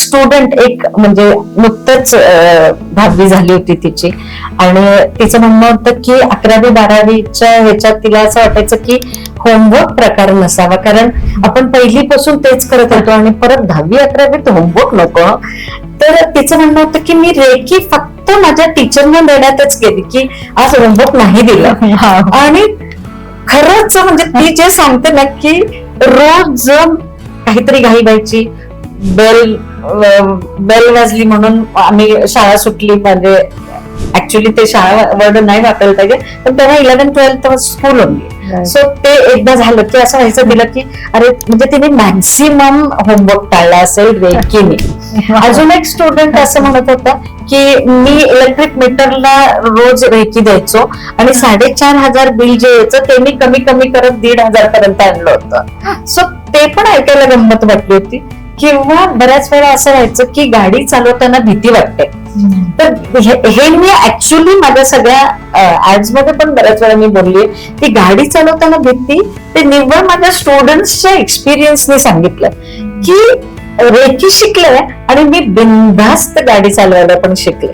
Student एक म्हणजे नुकतंच 10वी झाली होती तिची, आणि तिचं म्हणणं होतं की 11वी-12वीच्या ह्याच्यात तिला असं वाटायचं की होमवर्क प्रकार नसावा, कारण आपण पहिलीपासून तेच करत होतो आणि परत 10वी-11वीत होमवर्क नको. तर तिचं म्हणणं होतं की मी रेकी फक्त माझ्या टीचरने देण्यातच केली, की आज होमवर्क नाही दिलं. आणि खरंच म्हणजे ती जे सांगते ना की रोज काहीतरी घाई व्हायची, बेल वाजली म्हणून आम्ही शाळा सुटली, म्हणजे ऍक्च्युली ते शाळा वर्ड नाही वापरायला पाहिजे, पण तेव्हा 11th-12th स्कूल होती. सो ते एकदा झालं की असं व्हायचं तिला की अरे म्हणजे तिने मॅक्झिमम होमवर्क टाळला असेल रेकीने. अजून एक स्टुडंट असं म्हणत होता की मी इलेक्ट्रिक मीटरला रोज रेकी द्यायचो आणि 4,500 बिल जे यायचं ते मी कमी कमी करत 1,500 पर्यंत आणलं होतं. सो ते पण ऐकायला गंमत वाटली होती. किंवा बऱ्याच वेळा असं व्हायचं की गाडी चालवताना भीती वाटते, तर हे मी ऍक्च्युली माझ्या सगळ्या ऍड्स मध्ये पण बऱ्याच वेळा मी बोलली की गाडी चालवताना भीती ते निव्वळ माझ्या स्टुडंट्सच्या एक्सपिरियन्सने सांगितलं की रेकी शिकले आणि मी बिनधास्त गाडी चालवायला पण शिकले.